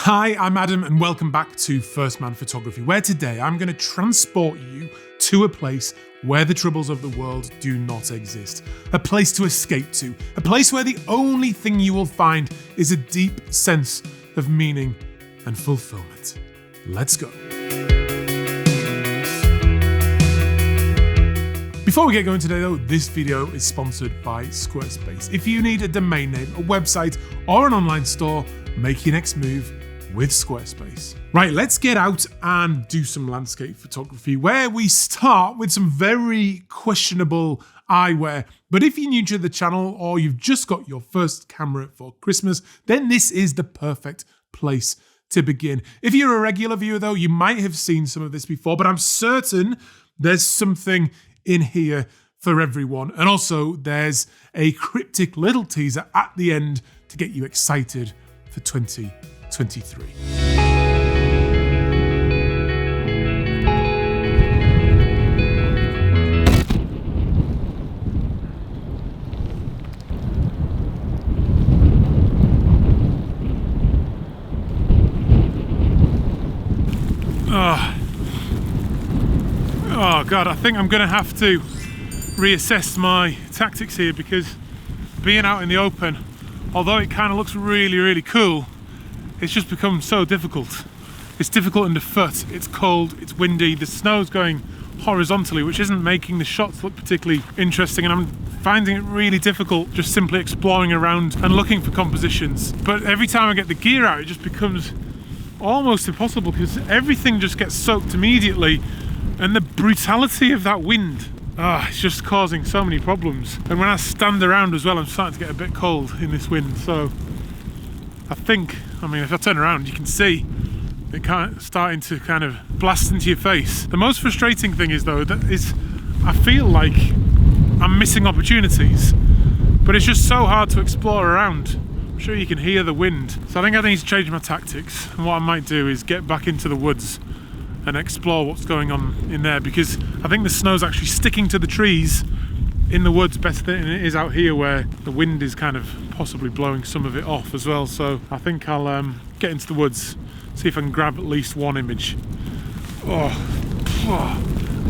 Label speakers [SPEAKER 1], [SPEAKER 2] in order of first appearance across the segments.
[SPEAKER 1] Hi, I'm Adam and welcome back to First Man Photography, where today I'm going to transport you to a place where the troubles of the world do not exist. A place to escape to. A place where the only thing you will find is a deep sense of meaning and fulfillment. Let's go. Before we get going today though, this video is sponsored by Squarespace. If you need a domain name, a website, or an online store, make your next move with Squarespace. Right, let's get out and do some landscape photography, where we start with some very questionable eyewear. But if you're new to the channel or you've just got your first camera for Christmas, then this is the perfect place to begin. If you're a regular viewer though, you might have seen some of this before, but I'm certain there's something in here for everyone. And also there's a cryptic little teaser at the end to get you excited for 2023. Oh God, I think I'm gonna have to reassess my tactics here, because being out in the open, although it kind of looks really, really cool, it's just become so difficult. It's difficult underfoot, it's cold, it's windy, the snow's going horizontally, which isn't making the shots look particularly interesting, and I'm finding it really difficult just simply exploring around and looking for compositions. But every time I get the gear out, it just becomes almost impossible, because everything just gets soaked immediately, and the brutality of that wind, it's just causing so many problems. And when I stand around as well, I'm starting to get a bit cold in this wind. So I think, if I turn around, you can see it starting to kind of blast into your face. The most frustrating thing is though, I feel like I'm missing opportunities, but it's just so hard to explore around. I'm sure you can hear the wind. So I think I need to change my tactics. And what I might do is get back into the woods and explore what's going on in there, because I think the snow's actually sticking to the trees in the woods better than it is out here, where the wind is kind of possibly blowing some of it off as well. So I think I'll get into the woods, see if I can grab at least one image.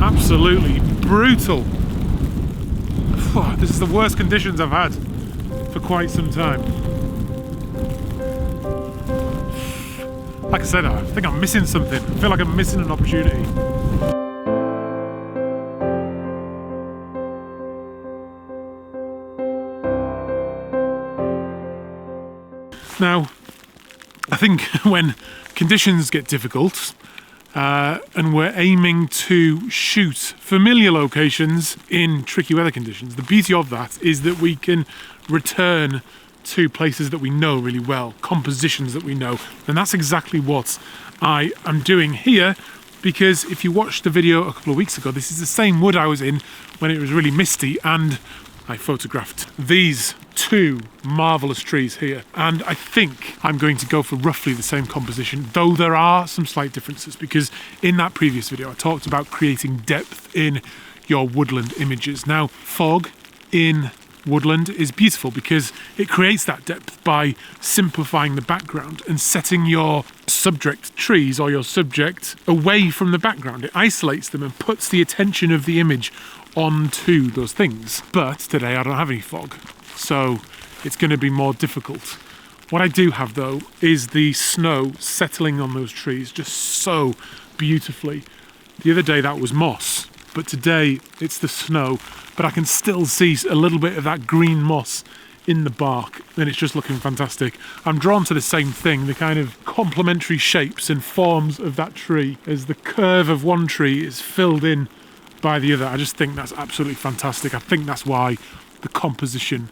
[SPEAKER 1] Absolutely brutal. This is the worst conditions I've had for quite some time. Like I said, I think I'm missing something. I feel like I'm missing an opportunity. Now, I think when conditions get difficult and we're aiming to shoot familiar locations in tricky weather conditions, the beauty of that is that we can return to places that we know really well, compositions that we know, and that's exactly what I am doing here. Because if you watched the video a couple of weeks ago, this is the same wood I was in when it was really misty, and I photographed these two marvellous trees here, and I think I'm going to go for roughly the same composition, though there are some slight differences, because in that previous video I talked about creating depth in your woodland images. Now, fog in woodland is beautiful because it creates that depth by simplifying the background and setting your subject trees or your subject away from the background. It isolates them and puts the attention of the image onto those things. But today I don't have any fog, so it's going to be more difficult. What I do have though is the snow settling on those trees just so beautifully. The other day that was moss, but today it's the snow, but I can still see a little bit of that green moss in the bark, and it's just looking fantastic. I'm drawn to the same thing, the kind of complementary shapes and forms of that tree as the curve of one tree is filled in by the other. I just think that's absolutely fantastic. I think that's why the composition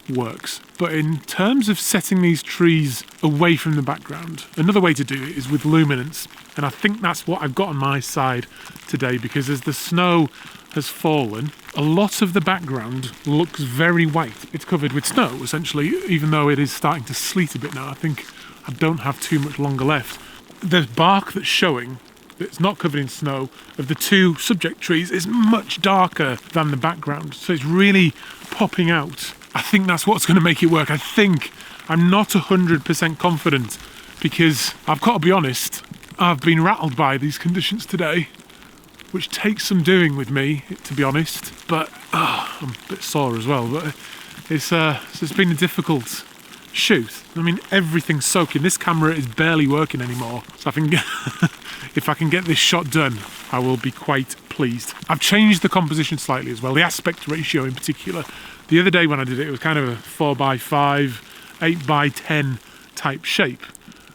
[SPEAKER 1] works. But in terms of setting these trees away from the background, another way to do it is with luminance, and I think that's what I've got on my side today, because as the snow has fallen, a lot of the background looks very white. It's covered with snow essentially, even though it is starting to sleet a bit now. I think I don't have too much longer left. The bark that's showing, that's not covered in snow, of the two subject trees is much darker than the background, so it's really popping out. I think that's what's going to make it work. I'm not 100% confident because I've got to be honest, I've been rattled by these conditions today, which takes some doing with me, to be honest. But I'm a bit sore as well. But it's been a difficult shoot. I mean, everything's soaking. This camera is barely working anymore. So I think if I can get this shot done, I will be quite pleased. I've changed the composition slightly as well, the aspect ratio in particular. The other day when I did it, it was kind of a 4x5, 8x10 type shape.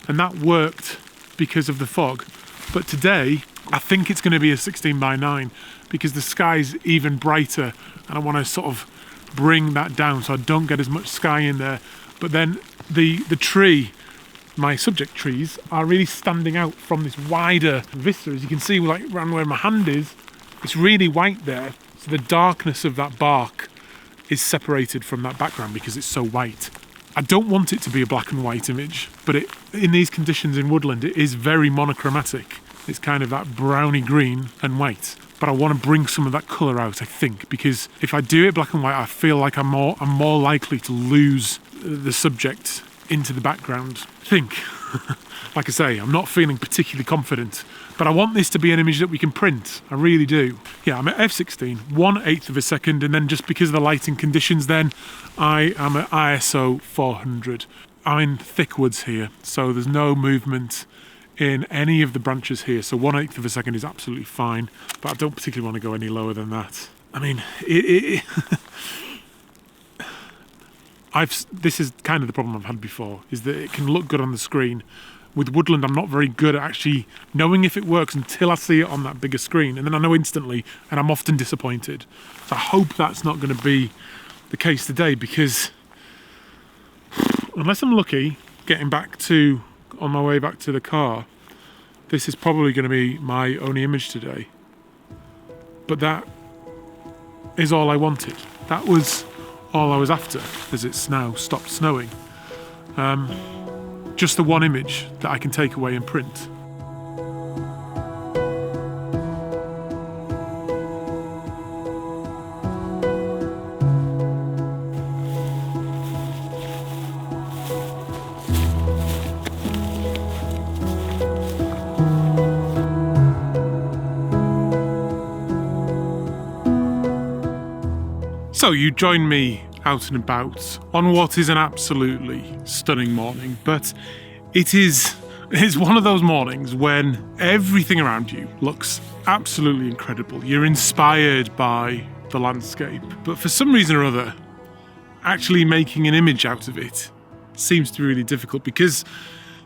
[SPEAKER 1] And that worked because of the fog. But today, I think it's going to be a 16x9 because the sky's even brighter and I want to sort of bring that down so I don't get as much sky in there. But then the tree, my subject trees, are really standing out from this wider vista. As you can see, like around where my hand is, it's really white there. So the darkness of that bark is separated from that background because it's so white. I don't want it to be a black and white image, but in these conditions in woodland, it is very monochromatic. It's kind of that browny green and white. But I want to bring some of that colour out, I think, because if I do it black and white, I feel like I'm more likely to lose the subject into the background. I think, like I say, I'm not feeling particularly confident, but I want this to be an image that we can print. I really do. Yeah, I'm at f16, 1/8 of a second, and then just because of the lighting conditions then, I am at ISO 400. I'm in thick woods here, so there's no movement in any of the branches here, so 1/8 of a second is absolutely fine, but I don't particularly want to go any lower than that. I mean, this is kind of the problem I've had before, is that it can look good on the screen. With woodland, I'm not very good at actually knowing if it works until I see it on that bigger screen, and then I know instantly, and I'm often disappointed. So I hope that's not going to be the case today, because unless I'm lucky getting on my way back to the car, this is probably going to be my only image today. But that is all I wanted. That was all I was after, as it's now stopped snowing. Just the one image that I can take away and print. So you join me out and about on what is an absolutely stunning morning, but it's one of those mornings when everything around you looks absolutely incredible. You're inspired by the landscape, but for some reason or other, actually making an image out of it seems to be really difficult, because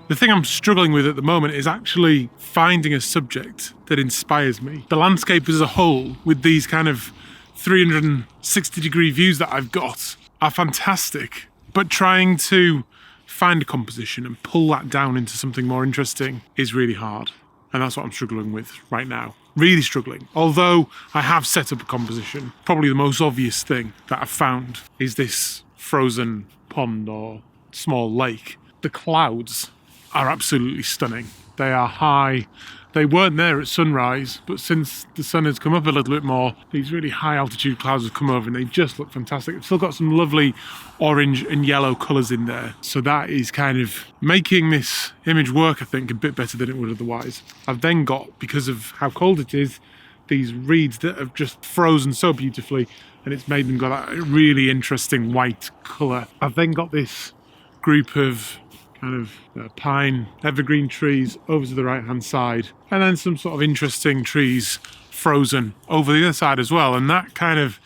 [SPEAKER 1] the thing I'm struggling with at the moment is actually finding a subject that inspires me. The landscape as a whole, with these kind of 360-degree views that I've got, are fantastic, but trying to find a composition and pull that down into something more interesting is really hard, and that's what I'm struggling with right now. Really struggling. Although I have set up a composition, probably the most obvious thing that I've found is this frozen pond or small lake. The clouds are absolutely stunning. They are high. They weren't there at sunrise, but since the sun has come up a little bit more, these really high altitude clouds have come over and they just look fantastic. It's still got some lovely orange and yellow colours in there. So that is kind of making this image work, I think, a bit better than it would otherwise. I've then got, because of how cold it is, these reeds that have just frozen so beautifully, and it's made them got that really interesting white colour. I've then got this group of kind of pine evergreen trees over to the right hand side, and then some sort of interesting trees frozen over the other side as well, and that kind of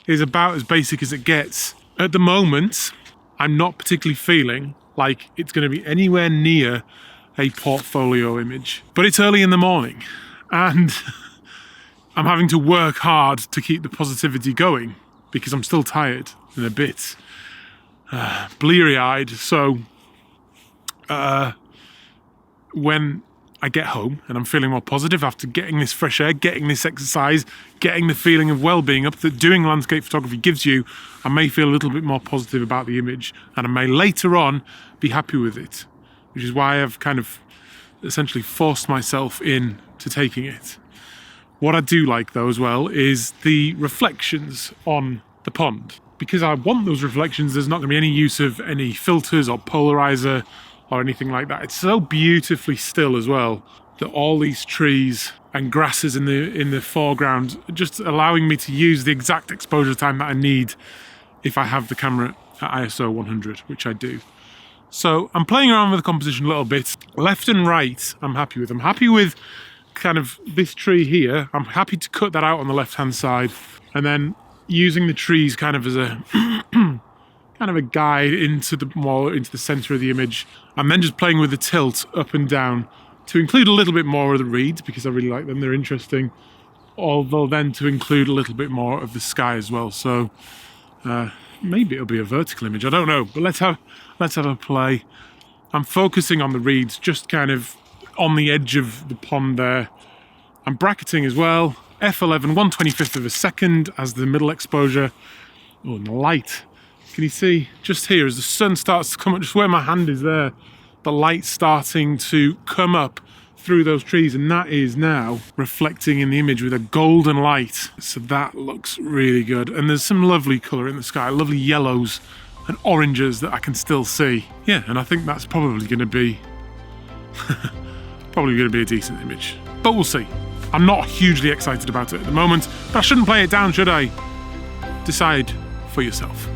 [SPEAKER 1] is about as basic as it gets. At the moment, I'm not particularly feeling like it's going to be anywhere near a portfolio image, but it's early in the morning and I'm having to work hard to keep the positivity going because I'm still tired and a bit bleary-eyed. So when I get home and I'm feeling more positive after getting this fresh air, getting this exercise, getting the feeling of well-being up that doing landscape photography gives you, I may feel a little bit more positive about the image, and I may later on be happy with it, which is why I've kind of essentially forced myself into taking it. What I do like though as well is the reflections on the pond. Because I want those reflections, there's not going to be any use of any filters or polarizer or anything like that. It's so beautifully still as well, that all these trees and grasses in the foreground are just allowing me to use the exact exposure time that I need if I have the camera at ISO 100, which I do. So I'm playing around with the composition a little bit. Left and right, I'm happy with. I'm happy with kind of this tree here. I'm happy to cut that out on the left-hand side, and then using the trees kind of as a kind of a guide into the center of the image. I'm then just playing with the tilt up and down to include a little bit more of the reeds, because I really like them. They're interesting. Although then to include a little bit more of the sky as well. So maybe it'll be a vertical image. I don't know, but let's have a play. I'm focusing on the reeds, just kind of on the edge of the pond there. I'm bracketing as well. F11, 1/25 of a second as the middle exposure. Oh, and the light. Can you see? Just here, as the sun starts to come up, just where my hand is there, the light starting to come up through those trees, and that is now reflecting in the image with a golden light. So that looks really good. And there's some lovely colour in the sky, lovely yellows and oranges that I can still see. Yeah, and I think that's probably going to be a decent image. But we'll see. I'm not hugely excited about it at the moment, but I shouldn't play it down, should I? Decide for yourself.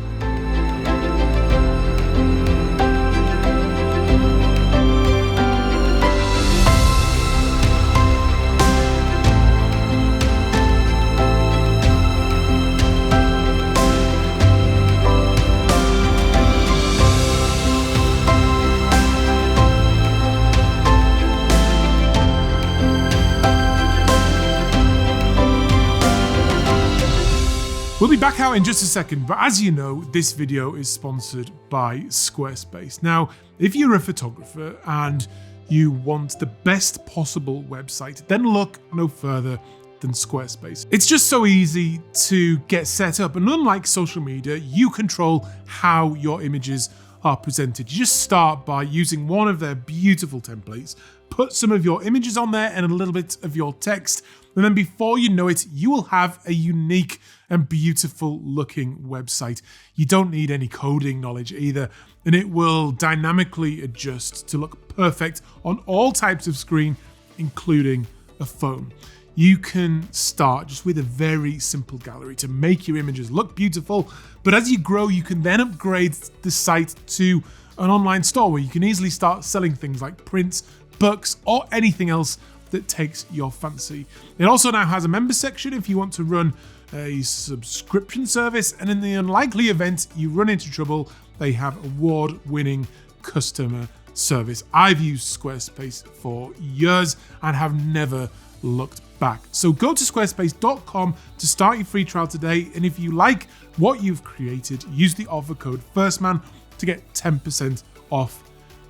[SPEAKER 1] We'll be back out in just a second, but as you know, this video is sponsored by Squarespace. Now, if you're a photographer and you want the best possible website, then look no further than Squarespace. It's just so easy to get set up, and unlike social media, you control how your images are presented. You just start by using one of their beautiful templates, put some of your images on there and a little bit of your text, and then before you know it, you will have a unique and beautiful looking website. You don't need any coding knowledge either, and it will dynamically adjust to look perfect on all types of screen, including a phone. You can start just with a very simple gallery to make your images look beautiful, but as you grow, you can then upgrade the site to an online store where you can easily start selling things like prints, books, or anything else that takes your fancy. It also now has a member section if you want to run a subscription service, and in the unlikely event you run into trouble, they have award-winning customer service. I've used Squarespace for years and have never looked back. So go to squarespace.com to start your free trial today, and if you like what you've created, use the offer code FIRSTMAN to get 10% off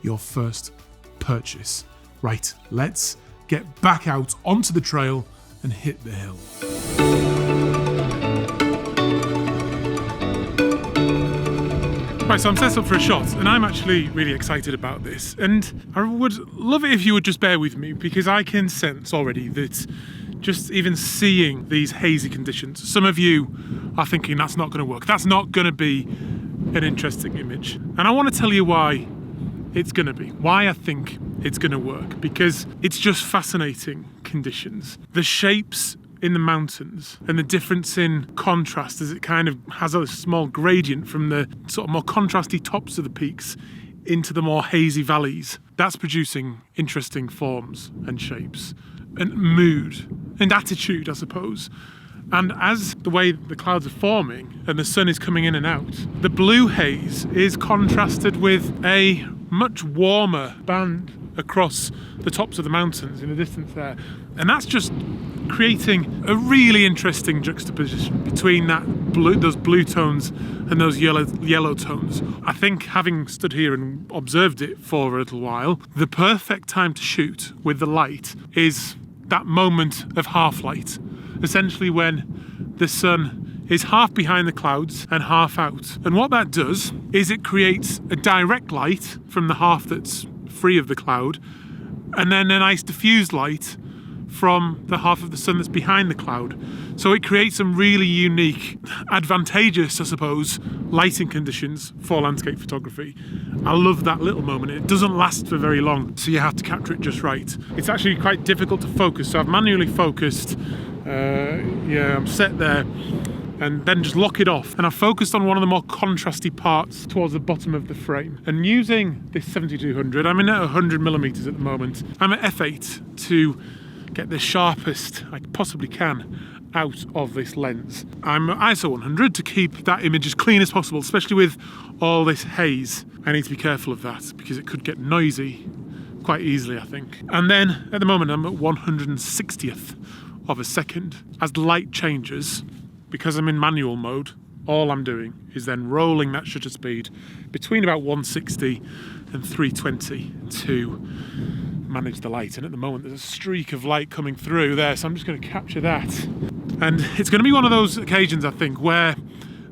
[SPEAKER 1] your first purchase. Right, let's get back out onto the trail and hit the hill. Right, so I'm set up for a shot, and I'm actually really excited about this. And I would love it if you would just bear with me, because I can sense already that just even seeing these hazy conditions, some of you are thinking that's not going to work. That's not going to be an interesting image. And I want to tell you why it's going to be, why I think it's going to work, because it's just fascinating conditions. The shapes in the mountains and the difference in contrast as it kind of has a small gradient from the sort of more contrasty tops of the peaks into the more hazy valleys. That's producing interesting forms and shapes and mood and attitude, I suppose. And as the way the clouds are forming and the sun is coming in and out, the blue haze is contrasted with a much warmer band across the tops of the mountains in the distance there. And that's just creating a really interesting juxtaposition between those blue tones and those yellow tones. I think, having stood here and observed it for a little while, the perfect time to shoot with the light is that moment of half light, essentially when the sun is half behind the clouds and half out. And what that does is it creates a direct light from the half that's free of the cloud, and then a nice diffused light from the half of the sun that's behind the cloud. So it creates some really unique, advantageous, I suppose, lighting conditions for landscape photography. I love that little moment. It doesn't last for very long, so you have to capture it just right. It's actually quite difficult to focus, so I've manually focused. I'm set there, and then just lock it off. And I've focused on one of the more contrasty parts towards the bottom of the frame. And using this 7200, I'm in at 100mm at the moment. I'm at f8 to get the sharpest I possibly can out of this lens. I'm at ISO 100 to keep that image as clean as possible, especially with all this haze. I need to be careful of that because it could get noisy quite easily, I think. And then at the moment I'm at 160th of a second. As the light changes, because I'm in manual mode, all I'm doing is then rolling that shutter speed between about 160 and 320 to manage the light. And at the moment there's a streak of light coming through there, so I'm just going to capture that. And it's going to be one of those occasions, I think, where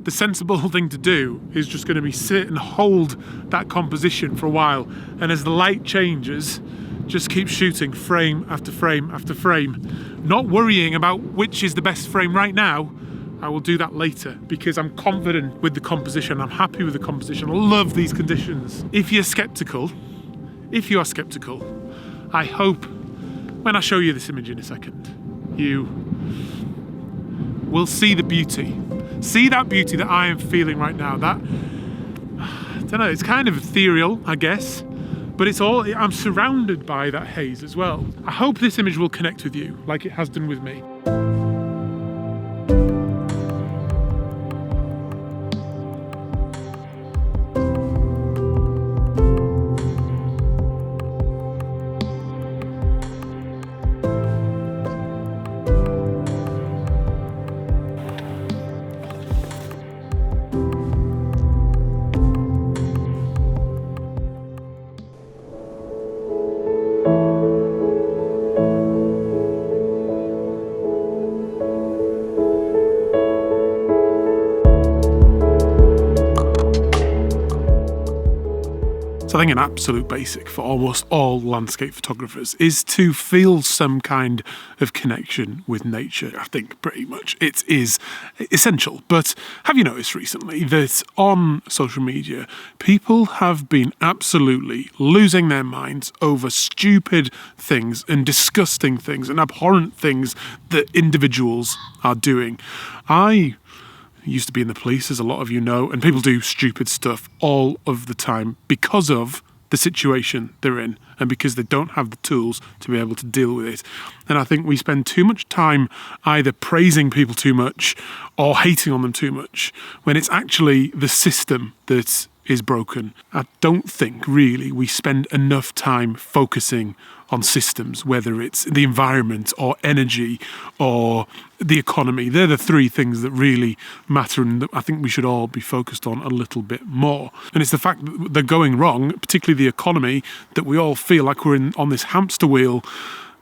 [SPEAKER 1] the sensible thing to do is just going to be sit and hold that composition for a while, and as the light changes, just keep shooting frame after frame after frame, not worrying about which is the best frame right now. I will do that later because I'm confident with the composition. I'm happy with the composition. I love these conditions. If you are skeptical, I hope when I show you this image in a second, you will see the beauty. See that beauty that I am feeling right now. That, I don't know, it's kind of ethereal, I guess, but it's all, I'm surrounded by that haze as well. I hope this image will connect with you like it has done with me. So I think an absolute basic for almost all landscape photographers is to feel some kind of connection with nature. I think pretty much it is essential. But have you noticed recently that on social media, people have been absolutely losing their minds over stupid things and disgusting things and abhorrent things that individuals are doing? I used to be in the police, as a lot of you know, and people do stupid stuff all of the time because of the situation they're in and because they don't have the tools to be able to deal with it. And I think we spend too much time either praising people too much or hating on them too much when it's actually the system that is broken. I don't think really we spend enough time focusing on systems, whether it's the environment or energy or the economy. They're the three things that really matter and that I think we should all be focused on a little bit more. And it's the fact that they're going wrong, particularly the economy, that we all feel like we're on this hamster wheel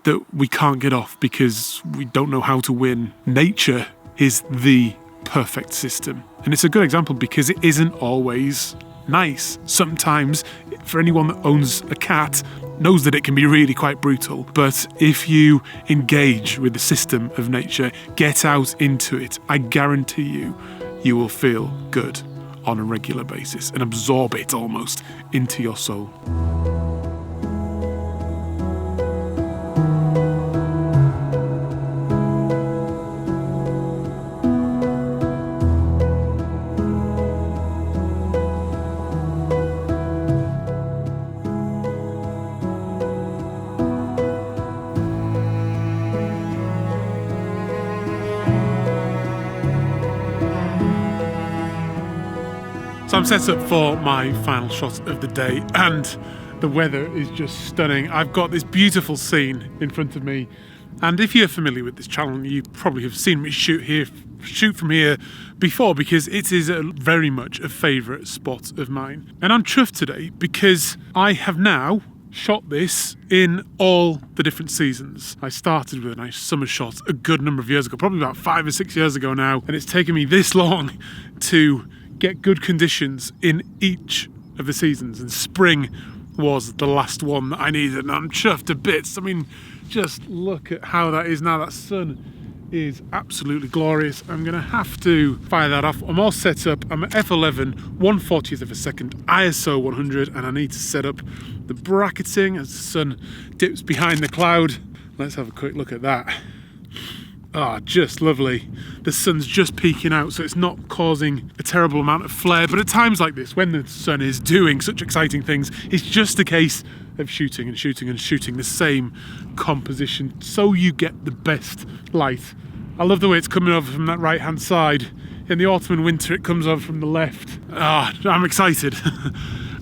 [SPEAKER 1] that we can't get off because we don't know how to win. Nature is the perfect system. And it's a good example because it isn't always nice. Sometimes, for anyone that owns a cat, knows that it can be really quite brutal. But if you engage with the system of nature, get out into it, I guarantee you will feel good on a regular basis and absorb it almost into your soul. So I'm set up for my final shot of the day and the weather is just stunning. I've got this beautiful scene in front of me, and if you're familiar with this channel, you probably have seen me shoot from here before because it is very much a favourite spot of mine. And I'm chuffed today because I have now shot this in all the different seasons. I started with a nice summer shot a good number of years ago, probably about 5 or 6 years ago now, and it's taken me this long to get good conditions in each of the seasons. And spring was the last one that I needed, and I'm chuffed to bits. I mean, just look at how that is now. That sun is absolutely glorious. I'm gonna have to fire that off. I'm all set up. I'm at f11, 1/40th of a second, ISO 100, and I need to set up the bracketing as the sun dips behind the cloud. Let's have a quick look at that. Ah, just lovely. The sun's just peeking out, so it's not causing a terrible amount of flare. But at times like this, when the sun is doing such exciting things, it's just a case of shooting and shooting and shooting the same composition so you get the best light. I love the way it's coming over from that right-hand side. In the autumn and winter, it comes over from the left. Ah, I'm excited.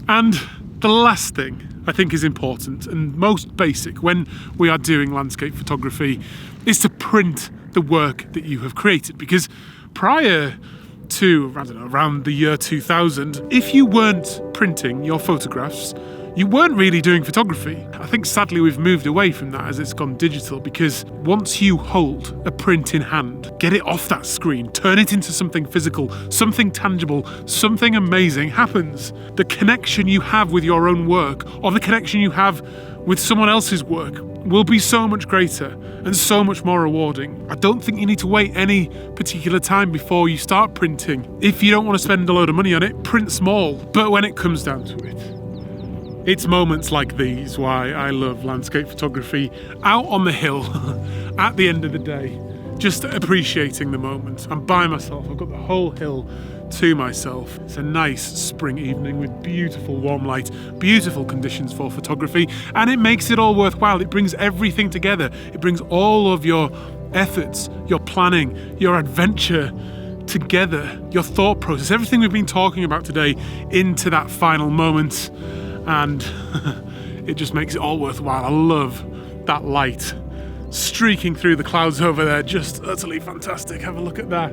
[SPEAKER 1] And the last thing I think is important and most basic when we are doing landscape photography is to print the work that you have created, because prior to, I don't know, around the year 2000, if you weren't printing your photographs, you weren't really doing photography. I think sadly we've moved away from that as it's gone digital, because once you hold a print in hand, get it off that screen, turn it into something physical, something tangible, something amazing happens. The connection you have with your own work, or the connection you have with someone else's work, will be so much greater and so much more rewarding. I don't think you need to wait any particular time before you start printing. If you don't want to spend a load of money on it, print small. But when it comes down to it, it's moments like these why I love landscape photography. Out on the hill at the end of the day, just appreciating the moment. I'm by myself, I've got the whole hill to myself. It's a nice spring evening with beautiful warm light, beautiful conditions for photography, and it makes it all worthwhile. It brings everything together. It brings all of your efforts, your planning, your adventure together, your thought process, everything we've been talking about today into that final moment. And it just makes it all worthwhile. I love that light streaking through the clouds over there, just utterly fantastic. Have a look at that.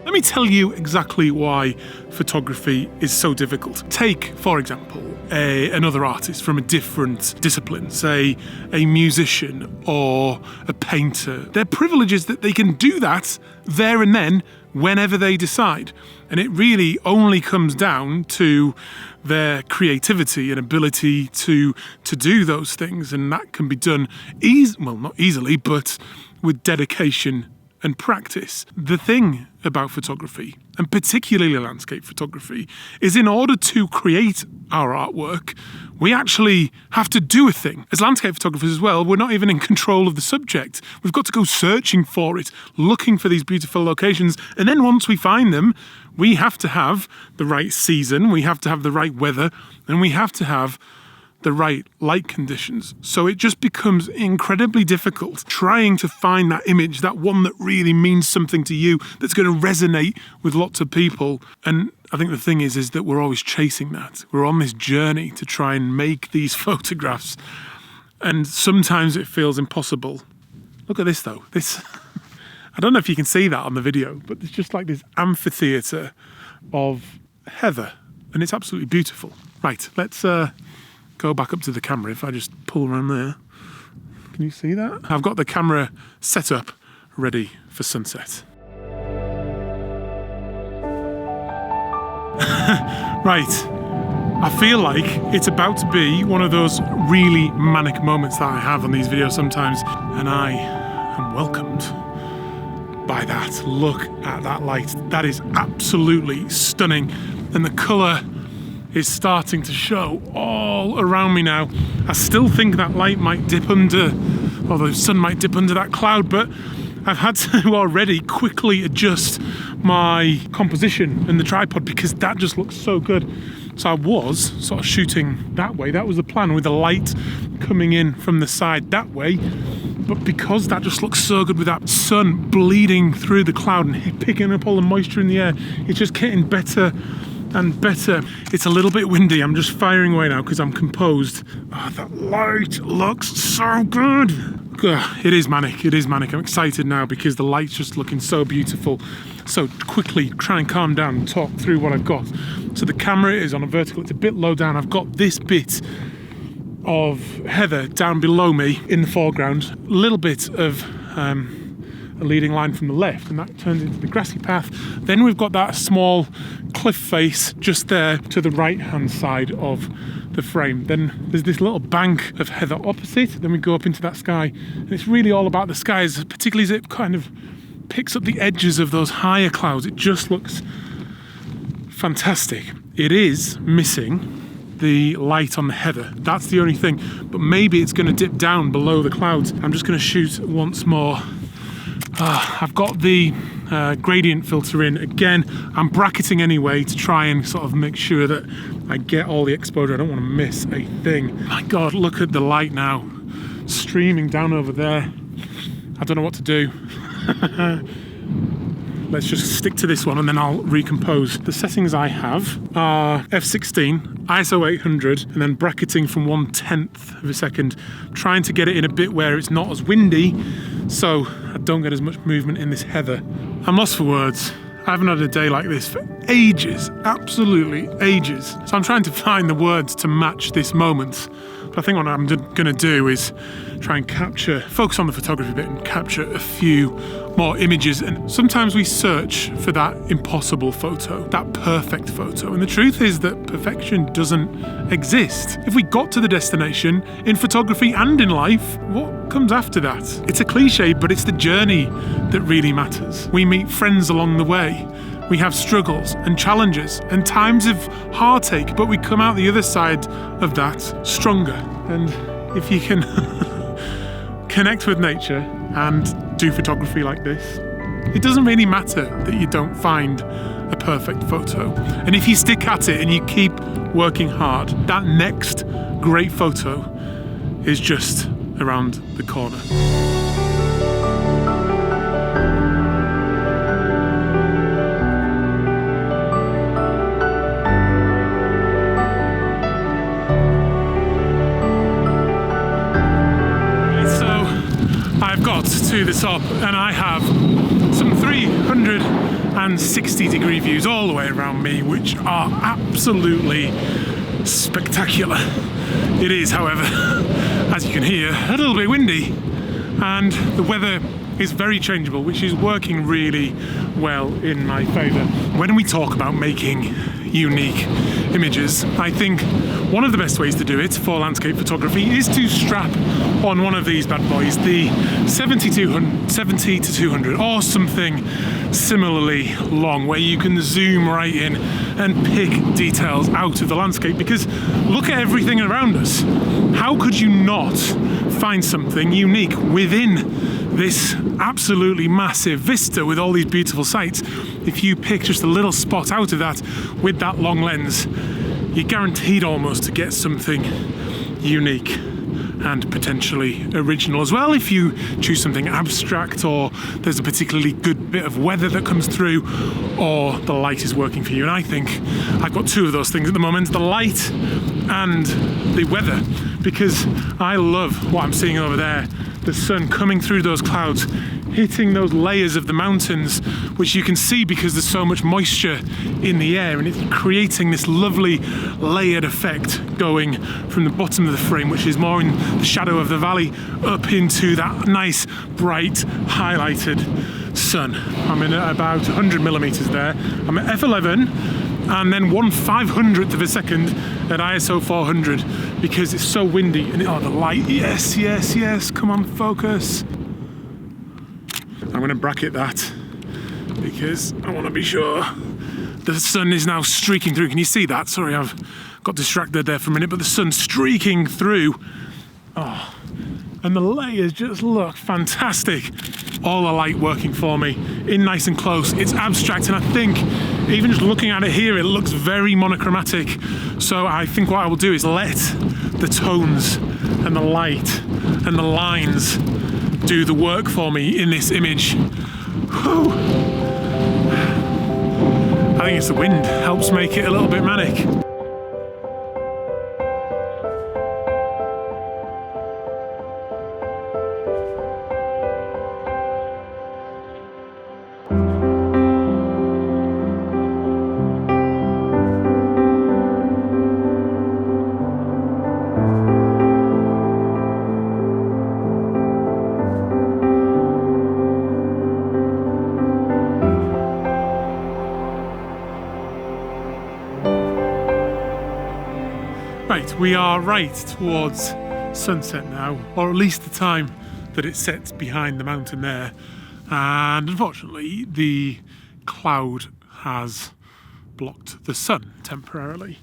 [SPEAKER 1] Let me tell you exactly why photography is so difficult. Take, for example, another artist from a different discipline, say a musician or a painter. Their privilege is that they can do that there and then whenever they decide. And it really only comes down to their creativity and ability to do those things. And that can be done, well, not easily, but with dedication and practice. The thing about photography, and particularly landscape photography, is in order to create our artwork, we actually have to do a thing. As landscape photographers as well, we're not even in control of the subject. We've got to go searching for it, looking for these beautiful locations, and then once we find them, we have to have the right season, we have to have the right weather, and we have to have the right light conditions. So it just becomes incredibly difficult trying to find that image, that one that really means something to you, that's going to resonate with lots of people. And I think the thing is that we're always chasing that. We're on this journey to try and make these photographs. And sometimes it feels impossible. Look at this though. This, I don't know if you can see that on the video, but it's just like this amphitheatre of heather. And it's absolutely beautiful. Right, let's go back up to the camera. If I just pull around there, can you see that? I've got the camera set up ready for sunset. Right, I feel like it's about to be one of those really manic moments that I have on these videos sometimes, and I am welcomed by that. Look at that light. That is absolutely stunning, and the colour is starting to show all around me now. I still think that light might dip under, or the sun might dip under that cloud, but I've had to already quickly adjust my composition and the tripod because that just looks so good. So I was sort of shooting that way. That was the plan, with the light coming in from the side that way. But because that just looks so good with that sun bleeding through the cloud and picking up all the moisture in the air, it's just getting better and better. It's a little bit windy. I'm just firing away now because I'm composed. Oh, that light looks so good. It is manic. It is manic. I'm excited now because the light's just looking so beautiful. So quickly try and calm down and talk through what I've got. So the camera is on a vertical. It's a bit low down. I've got this bit of heather down below me in the foreground, a little bit of a leading line from the left, and that turns into the grassy path. Then we've got that small cliff face just there to the right hand side of the frame. Then there's this little bank of heather opposite. Then we go up into that sky, and it's really all about the skies, particularly as it kind of picks up the edges of those higher clouds. It just looks fantastic. It is missing the light on the heather. That's the only thing, but maybe it's going to dip down below the clouds. I'm just going to shoot once more. I've got the gradient filter in again. I'm bracketing anyway to try and sort of make sure that I get all the exposure. I don't want to miss a thing. My God, look at the light now streaming down over there. I don't know what to do. Let's just stick to this one and then I'll recompose. The settings I have are f16, ISO 800, and then bracketing from 1/10 of a second, trying to get it in a bit where it's not as windy, so I don't get as much movement in this heather. I'm lost for words. I haven't had a day like this for ages, absolutely ages. So I'm trying to find the words to match this moment. But I think what I'm going to do is try and focus on the photography bit and capture a few more images. And sometimes we search for that impossible photo, that perfect photo. And the truth is that perfection doesn't exist. If we got to the destination in photography and in life, what comes after that? It's a cliche, but it's the journey that really matters. We meet friends along the way. We have struggles and challenges and times of heartache, but we come out the other side of that stronger. And if you can connect with nature and do photography like this, it doesn't really matter that you don't find a perfect photo. And if you stick at it and you keep working hard, that next great photo is just around the corner. To the top, and I have some 360 degree views all the way around me, which are absolutely spectacular. It is, however, as you can hear, a little bit windy, and the weather is very changeable, which is working really well in my favour. When we talk about making unique images, I think one of the best ways to do it for landscape photography is to strap on one of these bad boys, the 70 to 200 or something similarly long, where you can zoom right in and pick details out of the landscape, because look at everything around us. How could you not find something unique within this absolutely massive vista with all these beautiful sights? If you pick just a little spot out of that with that long lens, you're guaranteed almost to get something unique and potentially original as well. If you choose something abstract, or there's a particularly good bit of weather that comes through, or the light is working for you. And I think I've got two of those things at the moment, the light and the weather, because I love what I'm seeing over there. The sun coming through those clouds, hitting those layers of the mountains, which you can see because there's so much moisture in the air, and it's creating this lovely layered effect going from the bottom of the frame, which is more in the shadow of the valley, up into that nice bright highlighted sun. I'm in at about 100 millimeters there. I'm at f11 and then 1/500th of a second at ISO 400 because it's so windy. And oh, the light, yes, yes, yes, come on, focus. I'm going to bracket that because I want to be sure. The sun is now streaking through. Can you see that? Sorry, I've got distracted there for a minute, but the sun's streaking through. Oh, and the layers just look fantastic. All the light working for me, in nice and close. It's abstract, and I think even just looking at it here, it looks very monochromatic. So I think what I will do is let the tones and the light and the lines do the work for me in this image. Whew. I think it's the wind helps make it a little bit manic. Right, we are right towards sunset now, or at least the time that it sets behind the mountain there. And unfortunately, the cloud has blocked the sun temporarily.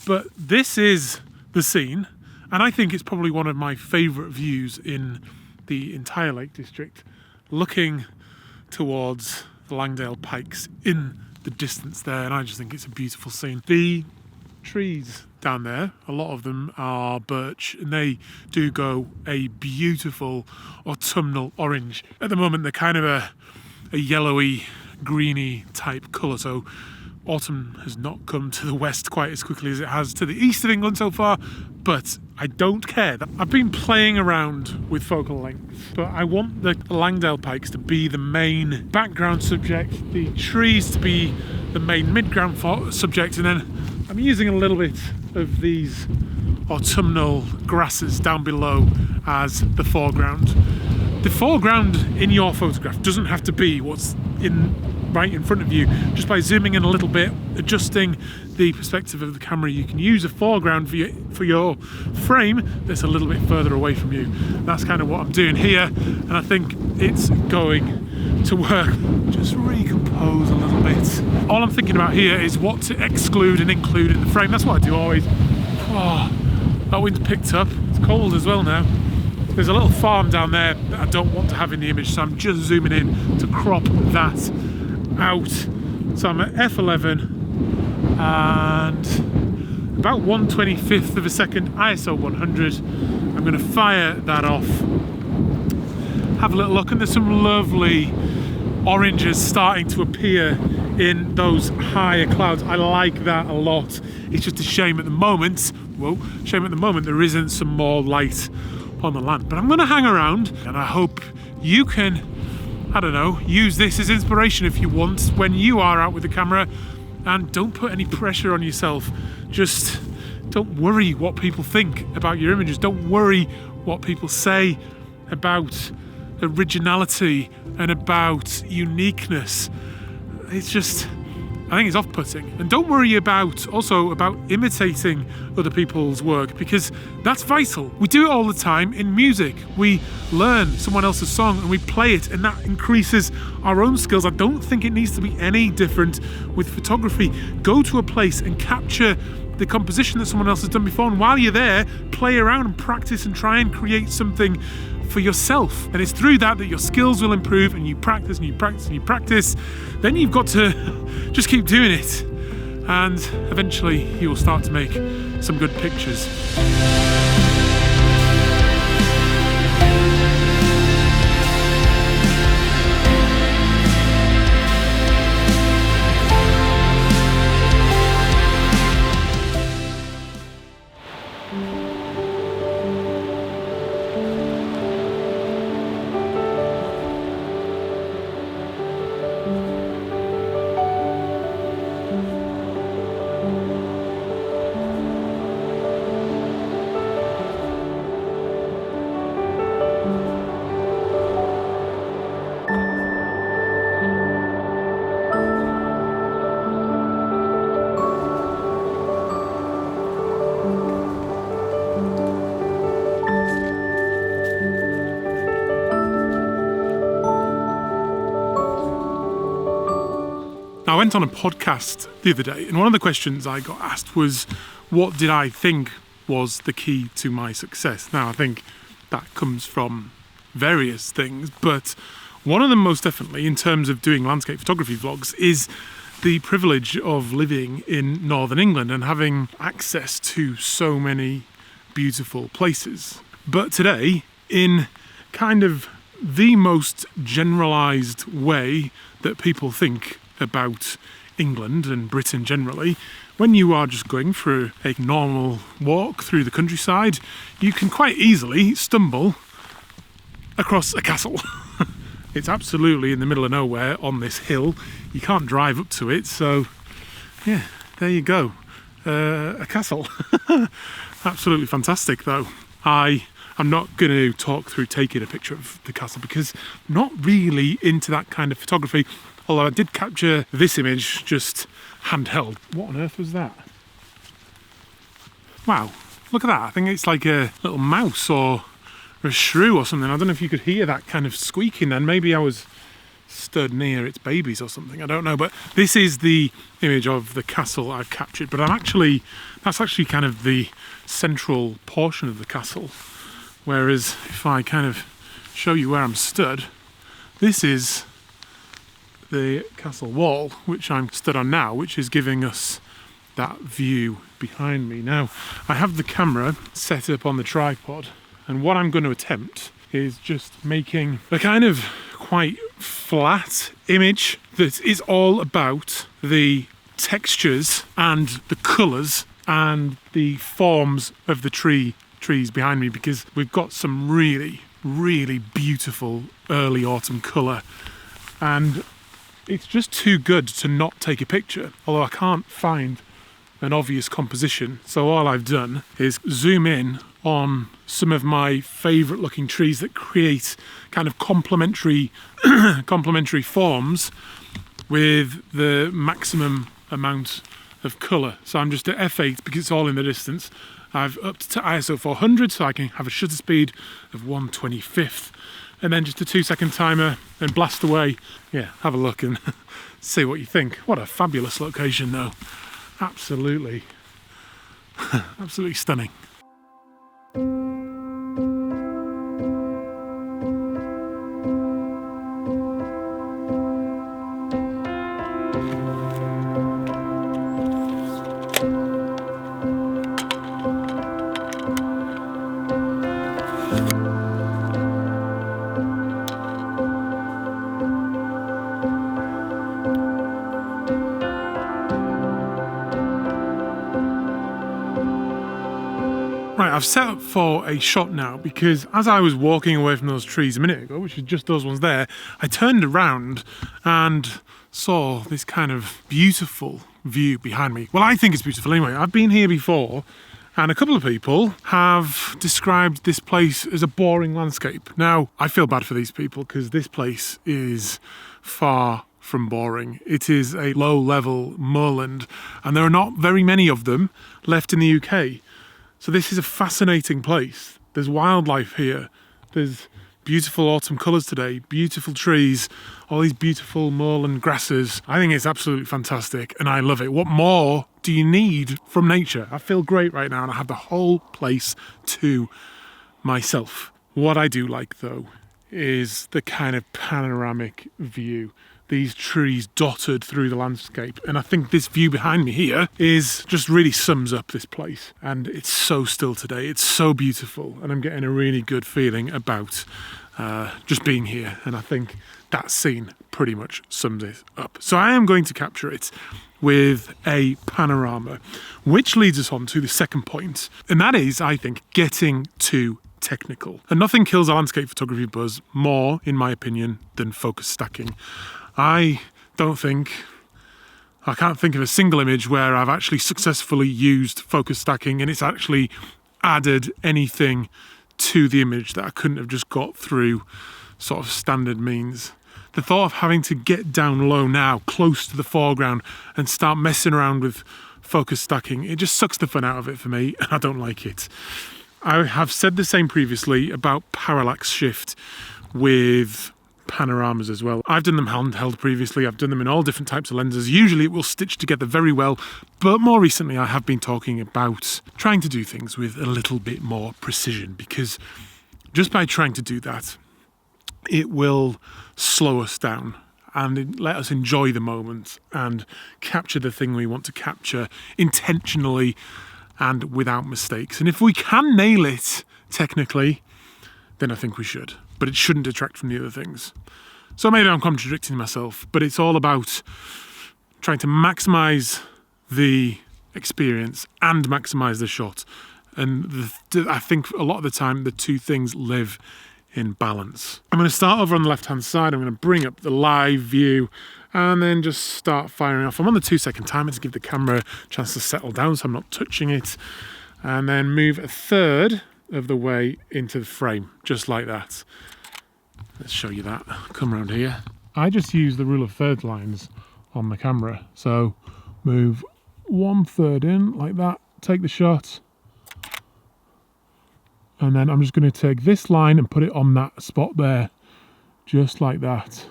[SPEAKER 1] But this is the scene, and I think it's probably one of my favourite views in the entire Lake District, looking towards the Langdale Pikes in the distance there, and I just think it's a beautiful scene. The trees down there, a lot of them are birch, and they do go a beautiful autumnal orange. At the moment they're kind of a yellowy, greeny type colour, so autumn has not come to the west quite as quickly as it has to the east of England so far, but I don't care. I've been playing around with focal length, but I want the Langdale Pikes to be the main background subject, the trees to be the main midground subject, and then I'm using a little bit of these autumnal grasses down below as the foreground. The foreground in your photograph doesn't have to be what's right in front of you. Just by zooming in a little bit, adjusting the perspective of the camera, you can use a foreground for your frame that's a little bit further away from you. That's kind of what I'm doing here, and I think it's going to work. Just recompose a little bit. All I'm thinking about here is what to exclude and include in the frame. That's what I do always. Oh, that wind's picked up. It's cold as well now. There's a little farm down there that I don't want to have in the image, so I'm just zooming in to crop that out. So I'm at f11 and about 1/25th of a second, ISO 100. I'm going to fire that off. Have a little look, and there's some lovely oranges starting to appear in those higher clouds. I like that a lot. It's just a shame at the moment. There isn't some more light on the land, but I'm going to hang around, and I hope you can, I don't know, use this as inspiration if you want when you are out with the camera. And don't put any pressure on yourself. Just don't worry what people think about your images. Don't worry what people say about originality and about uniqueness. It's just, I think it's off-putting. And don't worry about imitating other people's work, because that's vital. We do it all the time in music. We learn someone else's song and we play it, and that increases our own skills. I don't think it needs to be any different with photography. Go to a place and capture the composition that someone else has done before, and while you're there, play around and practice and try and create something for yourself. And it's through that your skills will improve, and you practice and you practice and you practice. Then you've got to just keep doing it, and eventually you will start to make some good pictures. I went on a podcast the other day, and one of the questions I got asked was, what did I think was the key to my success? Now, I think that comes from various things, but one of them most definitely, in terms of doing landscape photography vlogs, is the privilege of living in northern England and having access to so many beautiful places. But today, in kind of the most generalised way that people think about England and Britain generally, when you are just going for a normal walk through the countryside, you can quite easily stumble across a castle. It's absolutely in the middle of nowhere on this hill. You can't drive up to it, so yeah, there you go. A castle. Absolutely fantastic though. I'm not going to talk through taking a picture of the castle because I'm not really into that kind of photography. Although I did capture this image just handheld. What on earth was that? Wow, Look at that. I think it's like a little mouse or a shrew or something. I don't know if you could hear that kind of squeaking then. Maybe I was stood near its babies or something. I don't know. But this is the image of the castle I've captured. But that's actually kind of the central portion of the castle. Whereas if I kind of show you where I'm stood, this is the castle wall, which I'm stood on now, which is giving us that view behind me. Now, I have the camera set up on the tripod, and what I'm going to attempt is just making a kind of quite flat image that is all about the textures and the colours and the forms of the trees behind me, because we've got some really, really beautiful early autumn colour, and it's just too good to not take a picture, although I can't find an obvious composition. So all I've done is zoom in on some of my favourite looking trees that create kind of complementary forms with the maximum amount of colour. So I'm just at f8 because it's all in the distance. I've upped to ISO 400 so I can have a shutter speed of 1/25th. And then just a 2-second timer and blast away. Yeah, have a look and see what you think. What a fabulous location though. Absolutely, absolutely stunning. Right, I've set up for a shot now because as I was walking away from those trees a minute ago, which is just those ones there, I turned around and saw this kind of beautiful view behind me. Well, I think it's beautiful anyway. I've been here before and a couple of people have described this place as a boring landscape. Now, I feel bad for these people because this place is far from boring. It is a low-level moorland and there are not very many of them left in the UK. So this is a fascinating place. There's wildlife here. There's beautiful autumn colours today, beautiful trees, all these beautiful moorland grasses. I think it's absolutely fantastic and I love it. What more do you need from nature? I feel great right now and I have the whole place to myself. What I do like though is the kind of panoramic view. These trees dotted through the landscape, and I think this view behind me here is just really sums up this place. And it's so still today, it's so beautiful, and I'm getting a really good feeling about just being here, and I think that scene pretty much sums it up. So I am going to capture it with a panorama, which leads us on to the second point, and that is, I think, getting to technical. And nothing kills a landscape photography buzz more, in my opinion, than focus stacking. I can't think of a single image where I've actually successfully used focus stacking and it's actually added anything to the image that I couldn't have just got through sort of standard means. The thought of having to get down low now, close to the foreground, and start messing around with focus stacking, it just sucks the fun out of it for me, and I don't like it. I have said the same previously about parallax shift with panoramas as well. I've done them handheld previously, I've done them in all different types of lenses. Usually it will stitch together very well, but more recently I have been talking about trying to do things with a little bit more precision, because just by trying to do that, it will slow us down and let us enjoy the moment and capture the thing we want to capture intentionally and without mistakes. And if we can nail it technically, then I think we should. But it shouldn't detract from the other things. So maybe I'm contradicting myself, but it's all about trying to maximise the experience and maximise the shot. And I think a lot of the time the two things live in balance. I'm going to start over on the left-hand side. I'm going to bring up the live view and then just start firing off. I'm on the 2-second timer to give the camera a chance to settle down so I'm not touching it. And then move a third of the way into the frame, just like that. Let's show you that. Come around here. I just use the rule of thirds lines on the camera. So move 1/3 in like that, take the shot, And then I'm just going to take this line and put it on that spot there, just like that.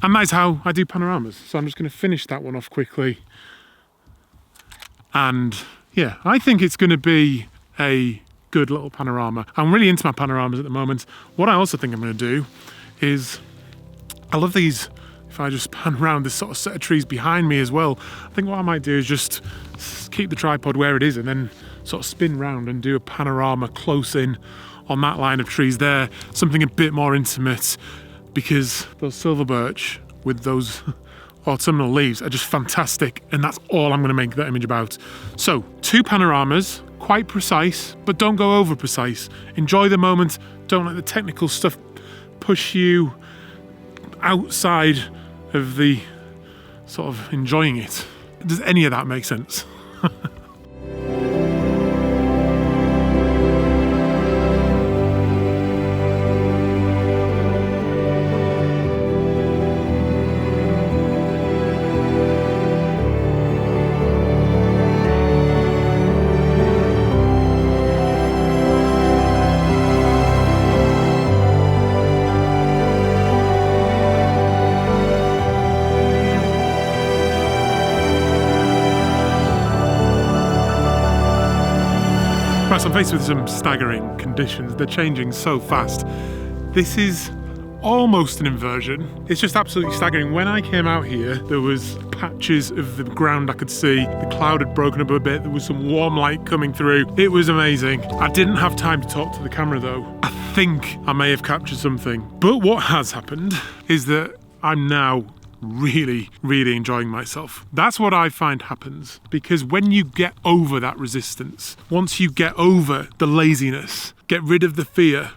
[SPEAKER 1] And that's how I do panoramas. So I'm just going to finish that one off quickly. And yeah, I think it's going to be a good little panorama. I'm really into my panoramas at the moment. What I also think I'm going to do is, I love these, if I just pan around this sort of set of trees behind me as well, I think what I might do is just keep the tripod where it is and then sort of spin round and do a panorama close in on that line of trees there, something a bit more intimate, because those silver birch with those autumnal leaves are just fantastic, and that's all I'm going to make that image about. So 2 panoramas, quite precise, but don't go over precise. Enjoy the moment, don't let the technical stuff push you outside of the sort of enjoying it. Does any of that make sense? I'm faced with some staggering conditions. They're changing so fast. This is almost an inversion. It's just absolutely staggering. When I came out here, there was patches of the ground I could see. The cloud had broken up a bit. There was some warm light coming through. It was amazing. I didn't have time to talk to the camera though. I think I may have captured something. But what has happened is that I'm now really enjoying myself. That's what I find happens, because when you get over that resistance, once you get over the laziness, get rid of the fear,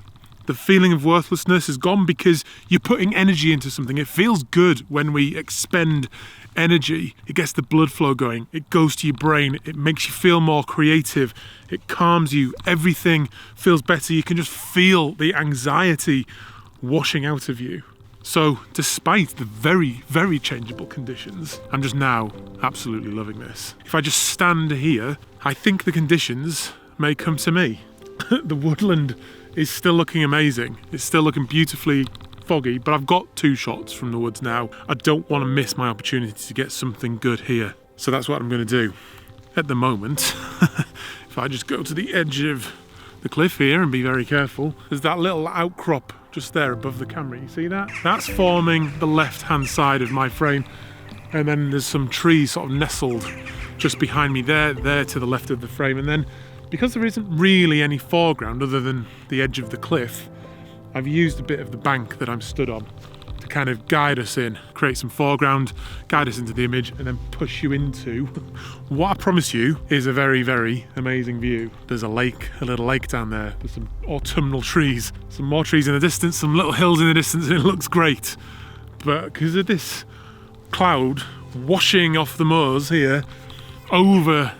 [SPEAKER 1] the feeling of worthlessness is gone because you're putting energy into something. It feels good when we expend energy. It gets the blood flow going. It goes to your brain. It makes you feel more creative. It calms you. Everything feels better. You can just feel the anxiety washing out of you. So despite the very changeable conditions, I'm just now absolutely loving this. If I just stand here, I think the conditions may come to me. The woodland is still looking amazing. It's still looking beautifully foggy, but I've got 2 shots from the woods now. I don't want to miss my opportunity to get something good here. So that's what I'm going to do. At the moment, if I just go to the edge of the cliff here and be very careful, there's that little outcrop just there above the camera. You see that? That's forming the left-hand side of my frame. And then there's some trees sort of nestled just behind me there to the left of the frame. And then, because there isn't really any foreground other than the edge of the cliff, I've used a bit of the bank that I'm stood on to kind of guide us in, create some foreground, guide us into the image, and then push you into what I promise you is a very amazing view. There's a lake, a little lake down there. There's some autumnal trees, some more trees in the distance, some little hills in the distance, and it looks great. But because of this cloud washing off the moors here over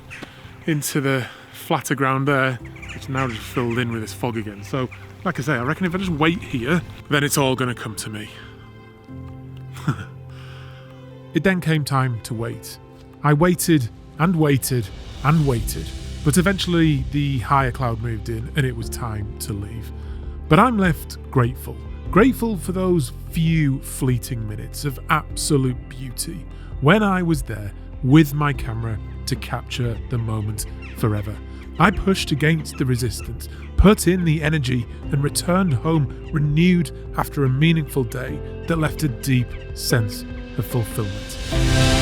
[SPEAKER 1] into the flatter ground there, it's now just filled in with this fog again. So like I say, I reckon if I just wait here, then it's all going to come to me. It then came time to wait. I waited and waited and waited, but eventually the higher cloud moved in and it was time to leave. But I'm left grateful for those few fleeting minutes of absolute beauty when I was there with my camera to capture the moment forever. I pushed against the resistance, put in the energy, and returned home renewed after a meaningful day that left a deep sense of fulfilment.